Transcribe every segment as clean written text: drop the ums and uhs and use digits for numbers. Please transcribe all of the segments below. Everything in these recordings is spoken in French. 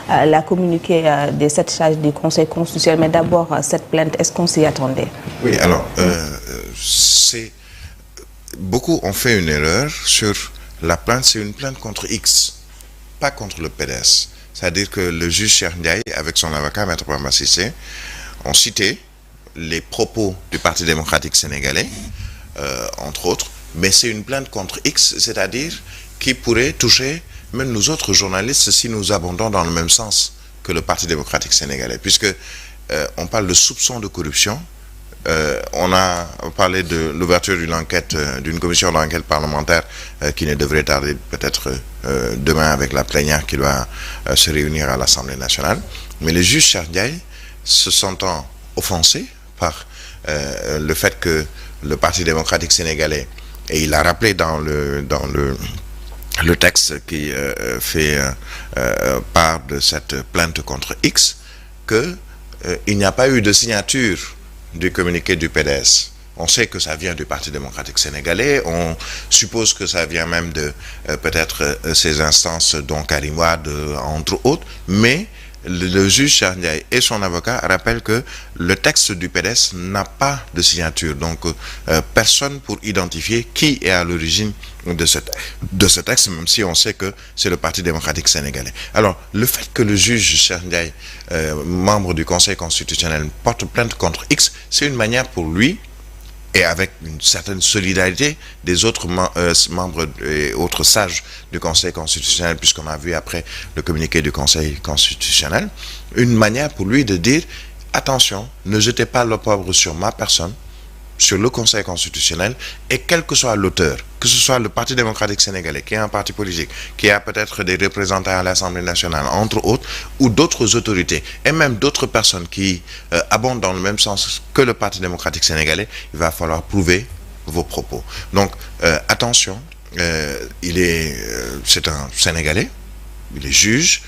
la communiqué des 7 sages du Conseil constitutionnel. Mais d'abord, cette plainte, est-ce qu'on s'y attendait? Oui, alors, beaucoup ont fait une erreur sur la plainte. C'est une plainte contre X, pas contre le PDS. C'est-à-dire que le juge Cheikh Ndiaye, avec son avocat, Maître Bamba Cissé, ont cité les propos du Parti démocratique sénégalais, entre autres, mais c'est une plainte contre X, c'est-à-dire qui pourrait toucher même nous autres journalistes si nous abondons dans le même sens que le Parti démocratique sénégalais, puisque on parle de soupçons de corruption. On a parlé de l'ouverture d'une enquête, d'une commission d'enquête parlementaire qui ne devrait tarder peut-être demain avec la plénière qui doit se réunir à l'Assemblée nationale. Mais le juge Cheikh Ndiaye, se sentant offensé par le fait que le Parti démocratique sénégalais, et il a rappelé dans le texte qui fait part de cette plainte contre X, que il n'y a pas eu de signature du communiqué du PDS. On sait que ça vient du Parti démocratique sénégalais, on suppose que ça vient même de peut-être ces instances dont Karim Wade, entre autres, mais le juge Cheikh Ndiaye et son avocat rappellent que le texte du PDS n'a pas de signature, donc personne pour identifier qui est à l'origine de ce texte, même si on sait que c'est le Parti démocratique sénégalais. Alors, le fait que le juge Cheikh Ndiaye, membre du Conseil constitutionnel, porte plainte contre X, c'est une manière pour lui, et avec une certaine solidarité des autres membres et autres sages du Conseil constitutionnel, puisqu'on a vu après le communiqué du Conseil constitutionnel, une manière pour lui de dire « Attention, ne jetez pas l'opprobre sur ma personne, sur le Conseil constitutionnel, et quel que soit l'auteur, que ce soit le Parti démocratique sénégalais, qui est un parti politique, qui a peut-être des représentants à l'Assemblée nationale, entre autres, ou d'autres autorités, et même d'autres personnes qui abondent dans le même sens que le Parti démocratique sénégalais, il va falloir prouver vos propos. Donc, attention, c'est un Sénégalais, il est juge,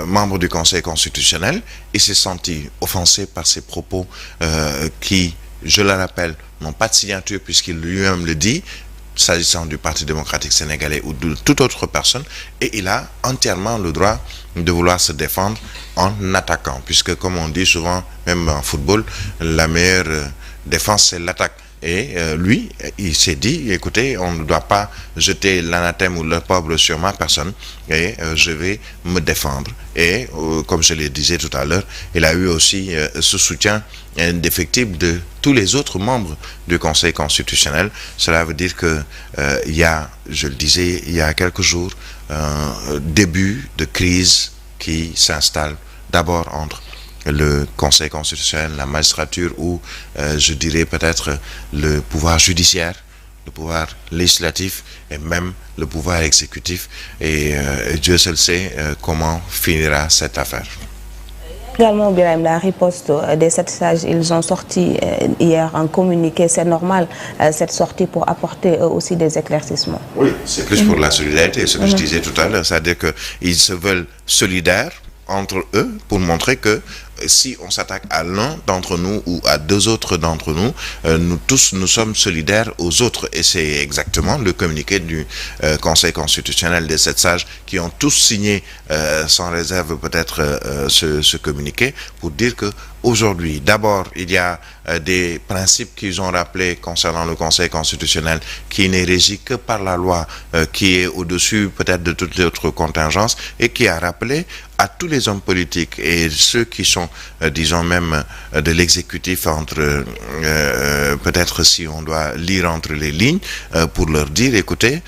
membre du Conseil constitutionnel, il s'est senti offensé par ces propos qui, je le rappelle, n'ont pas de signature puisqu'il lui-même le dit, s'agissant du Parti démocratique sénégalais ou de toute autre personne, et il a entièrement le droit de vouloir se défendre en attaquant, puisque comme on dit souvent, même en football, la meilleure défense c'est l'attaque. Et lui, il s'est dit, écoutez, on ne doit pas jeter l'anathème ou l'opprobre sur ma personne, et je vais me défendre. Et comme je le disais tout à l'heure, il a eu aussi ce soutien indéfectible de tous les autres membres du Conseil constitutionnel. Cela veut dire que il y a, je le disais, il y a quelques jours, un début de crise qui s'installe d'abord entre le Conseil constitutionnel, la magistrature ou je dirais peut-être le pouvoir judiciaire, le pouvoir législatif et même le pouvoir exécutif. Et Dieu seul sait comment finira cette affaire. Également, Birahim, la riposte des 7 sages, ils ont sorti hier un communiqué. C'est normal, cette sortie, pour apporter aussi des éclaircissements. Oui, c'est plus pour la solidarité, ce que je disais tout à l'heure. C'est-à-dire qu'ils se veulent solidaires entre eux pour montrer que si on s'attaque à l'un d'entre nous ou à 2 autres d'entre nous, nous tous, nous sommes solidaires aux autres. Et c'est exactement le communiqué du Conseil constitutionnel des 7 sages qui ont tous signé sans réserve peut-être ce communiqué pour dire que aujourd'hui, d'abord, il y a des principes qu'ils ont rappelés concernant le Conseil constitutionnel qui n'est régi que par la loi, qui est au-dessus peut-être de toutes les autres contingences et qui a rappelé à tous les hommes politiques et ceux qui sont, disons même, de l'exécutif entre, peut-être si on doit lire entre les lignes, pour leur dire, écoutez,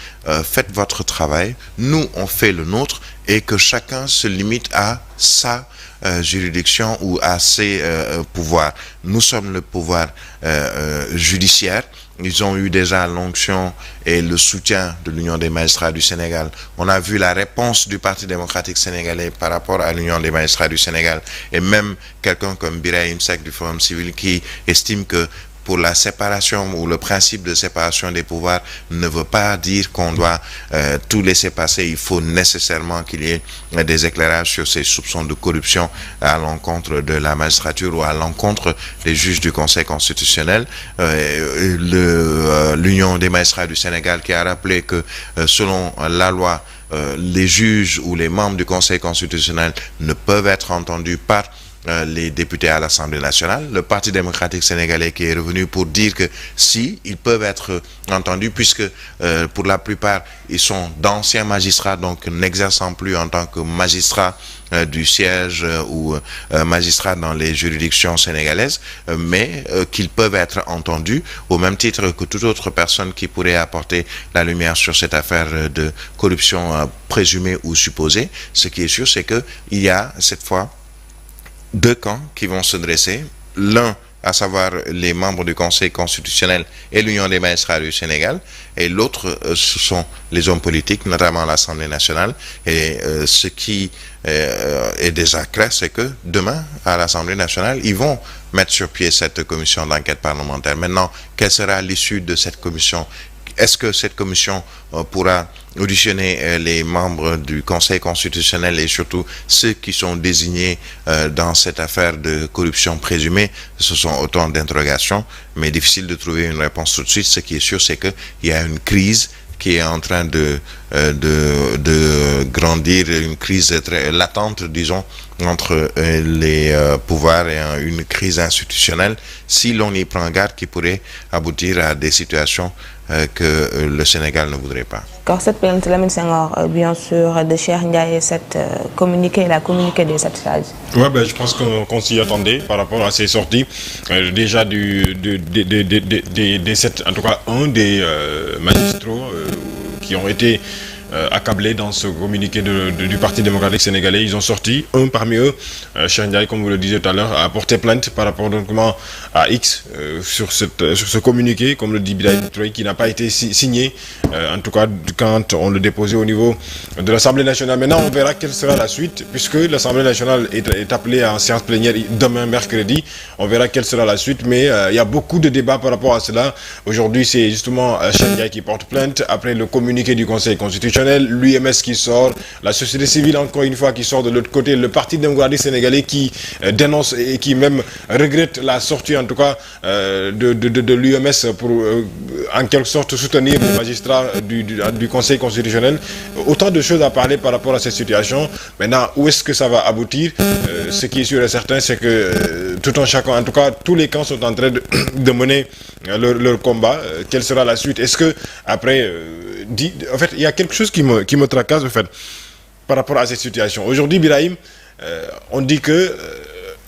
faites votre travail, nous on fait le nôtre et que chacun se limite à sa juridiction ou à ses pouvoirs. Nous sommes le pouvoir judiciaire. Ils ont eu déjà l'onction et le soutien de l'Union des magistrats du Sénégal. On a vu la réponse du Parti démocratique sénégalais par rapport à l'Union des magistrats du Sénégal. Et même quelqu'un comme Birahim Seck du Forum civil qui estime que pour la séparation ou le principe de séparation des pouvoirs ne veut pas dire qu'on doit tout laisser passer. Il faut nécessairement qu'il y ait des éclairages sur ces soupçons de corruption à l'encontre de la magistrature ou à l'encontre des juges du Conseil constitutionnel. L'Union des magistrats du Sénégal qui a rappelé que selon la loi, les juges ou les membres du Conseil constitutionnel ne peuvent être entendus par les députés à l'Assemblée nationale. Le Parti démocratique sénégalais qui est revenu pour dire que si, ils peuvent être entendus puisque pour la plupart, ils sont d'anciens magistrats, donc n'exerçant plus en tant que magistrats du siège ou magistrats dans les juridictions sénégalaises, mais qu'ils peuvent être entendus au même titre que toute autre personne qui pourrait apporter la lumière sur cette affaire de corruption présumée ou supposée. Ce qui est sûr, c'est que il y a cette fois deux camps qui vont se dresser, l'un à savoir les membres du Conseil constitutionnel et l'Union des magistrats du Sénégal, et l'autre, ce sont les hommes politiques, notamment l'Assemblée nationale, et ce qui est déjà clair, c'est que demain, à l'Assemblée nationale, ils vont mettre sur pied cette commission d'enquête parlementaire. Maintenant, quelle sera l'issue de cette commission ? Est-ce que cette commission pourra auditionner les membres du Conseil constitutionnel et surtout ceux qui sont désignés dans cette affaire de corruption présumée? Ce sont autant d'interrogations, mais difficile de trouver une réponse tout de suite. Ce qui est sûr, c'est qu'il y a une crise qui est en train de grandir, une crise très latente, disons, entre les pouvoirs et une crise institutionnelle, si l'on y prend garde, qui pourrait aboutir à des situations que le Sénégal ne voudrait pas. D'accord, cette plainte Lamine Senghor, bien sûr, de Cheikh Ndiaye et cette communiqué, la communiqué des 7 sages. Ouais, je pense qu'on s'y attendait par rapport à ces sorties. Déjà des 7, en tout cas un des magistrats qui ont été accablés dans ce communiqué du Parti démocratique sénégalais. Ils ont sorti, un parmi eux, Cheikh Ndiaye, comme vous le disiez tout à l'heure, a porté plainte par rapport donc à X sur ce communiqué, comme le dit Birahim Touré, qui n'a pas été signé, en tout cas quand on le déposait au niveau de l'Assemblée nationale. Maintenant, on verra quelle sera la suite, puisque l'Assemblée nationale est appelée en séance plénière demain, mercredi. On verra quelle sera la suite, mais il y a beaucoup de débats par rapport à cela. Aujourd'hui, c'est justement Cheikh Ndiaye qui porte plainte, après le communiqué du Conseil constitutionnel, l'UMS qui sort, la société civile encore une fois qui sort de l'autre côté, le Parti démocratique sénégalais qui dénonce et qui même regrette la sortie en tout cas de l'UMS pour en quelque sorte soutenir les magistrats du Conseil constitutionnel. Autant de choses à parler par rapport à cette situation. Maintenant, où est-ce que ça va aboutir? Ce qui est sûr et certain, c'est que tout un chacun, en tout cas tous les camps sont en train de mener leur combat. Quelle sera la suite? Est-ce que après en fait, il y a quelque chose qui me tracasse en fait, par rapport à cette situation. Aujourd'hui, Birahim, on dit que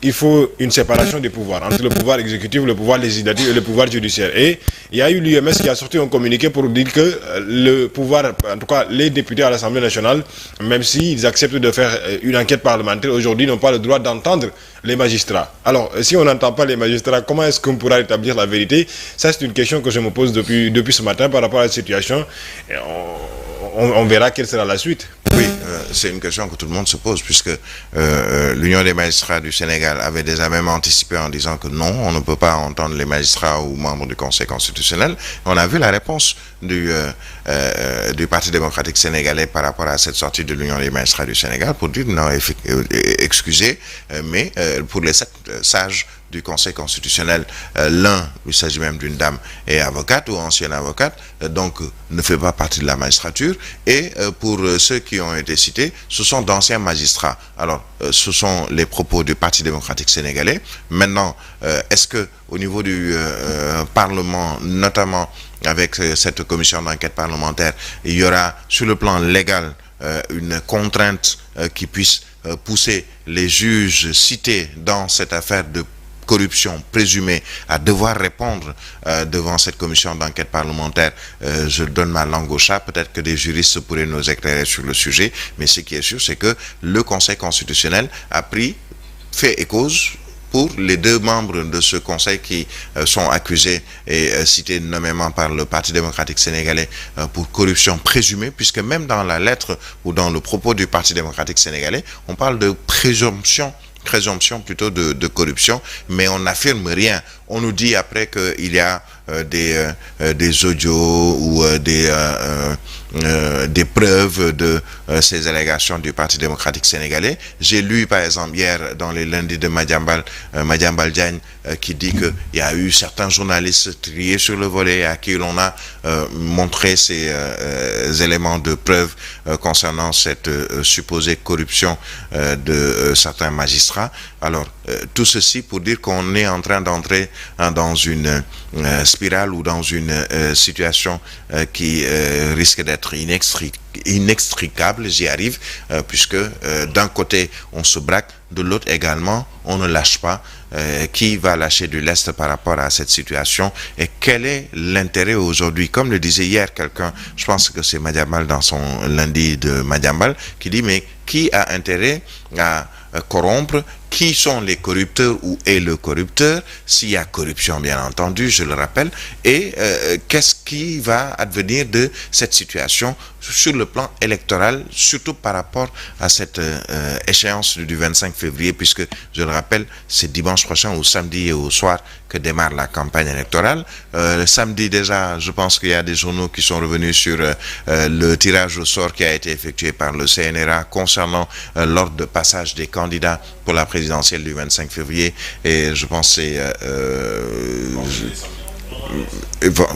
il faut une séparation des pouvoirs, entre le pouvoir exécutif, le pouvoir législatif et le pouvoir judiciaire. Et il y a eu l'UMS qui a sorti un communiqué pour dire que le pouvoir, en tout cas les députés à l'Assemblée nationale, même s'ils acceptent de faire une enquête parlementaire, aujourd'hui n'ont pas le droit d'entendre les magistrats. Alors, si on n'entend pas les magistrats, comment est-ce qu'on pourra établir la vérité? Ça, c'est une question que je me pose depuis ce matin par rapport à la situation. Et on verra quelle sera la suite. Oui, c'est une question que tout le monde se pose, puisque l'Union des magistrats du Sénégal avait déjà même anticipé en disant que non, on ne peut pas entendre les magistrats ou membres du Conseil constitutionnel. On a vu la réponse du Parti démocratique sénégalais par rapport à cette sortie de l'Union des magistrats du Sénégal pour dire non, excusez, mais pour les 7 sages du Conseil constitutionnel, l'un, il s'agit même d'une dame, est avocate ou ancienne avocate, donc ne fait pas partie de la magistrature, et pour ceux qui ont été cités, ce sont d'anciens magistrats. Alors, ce sont les propos du Parti démocratique sénégalais. Maintenant, est-ce que au niveau du Parlement, notamment avec cette commission d'enquête parlementaire, il y aura sur le plan légal une contrainte qui puisse pousser les juges cités dans cette affaire de corruption présumée à devoir répondre devant cette commission d'enquête parlementaire? Je donne ma langue au chat, peut-être que des juristes pourraient nous éclairer sur le sujet, mais ce qui est sûr, c'est que le Conseil constitutionnel a fait et cause pour les 2 membres de ce conseil qui sont accusés et cités nommément par le Parti démocratique sénégalais pour corruption présumée, puisque même dans la lettre ou dans le propos du Parti démocratique sénégalais, on parle de présomption plutôt de corruption, mais on n'affirme rien. On nous dit après qu'il y a des audios ou des preuves de ces allégations du Parti démocratique sénégalais. J'ai lu par exemple hier dans les lundis de Madiambal Diagne qui dit que il y a eu certains journalistes triés sur le volet à qui l'on a montré ces éléments de preuve concernant cette supposée corruption de certains magistrats. Alors tout ceci pour dire qu'on est en train d'entrer dans une spirale ou dans une situation qui risque d'être inextricable, j'y arrive, puisque d'un côté on se braque, de l'autre également on ne lâche pas. Qui va lâcher du lest par rapport à cette situation et quel est l'intérêt aujourd'hui? Comme le disait hier quelqu'un, je pense que c'est Madiambal dans son lundi de Madiambal, qui dit mais qui a intérêt à corrompre? Qui sont les corrupteurs? Où est le corrupteur? S'il y a corruption, bien entendu, je le rappelle. Et qu'est-ce qui va advenir de cette situation sur le plan électoral, surtout par rapport à cette échéance du 25 février, puisque, je le rappelle, c'est dimanche prochain ou samedi et au soir que démarre la campagne électorale. Le samedi déjà, je pense qu'il y a des journaux qui sont revenus sur le tirage au sort qui a été effectué par le CNRA concernant l'ordre de passage des candidats pour la présidentielle du 25 février. Et je pense que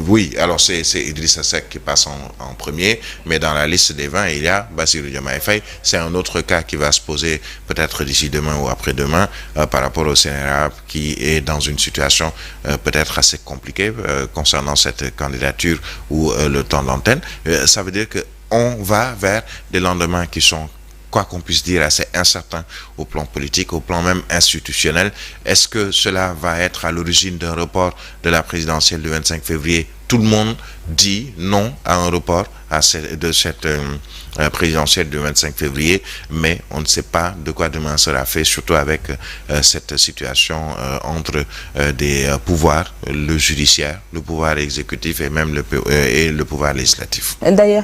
oui, alors c'est Idrissa Seck qui passe en premier, mais dans la liste des 20, il y a Bassirou Diomaye Faye. C'est un autre cas qui va se poser peut-être d'ici demain ou après-demain par rapport au CNRA qui est dans une situation peut-être assez compliquée concernant cette candidature ou le temps d'antenne. Ça veut dire qu'on va vers des lendemains qui sont, quoi qu'on puisse dire, assez incertain au plan politique, au plan même institutionnel. Est-ce que cela va être à l'origine d'un report de la présidentielle du 25 février? Tout le monde dit non à un report de cette présidentielle du 25 février, mais on ne sait pas de quoi demain sera fait, surtout avec cette situation entre des pouvoirs, le judiciaire, le pouvoir exécutif et même le pouvoir législatif. D'ailleurs,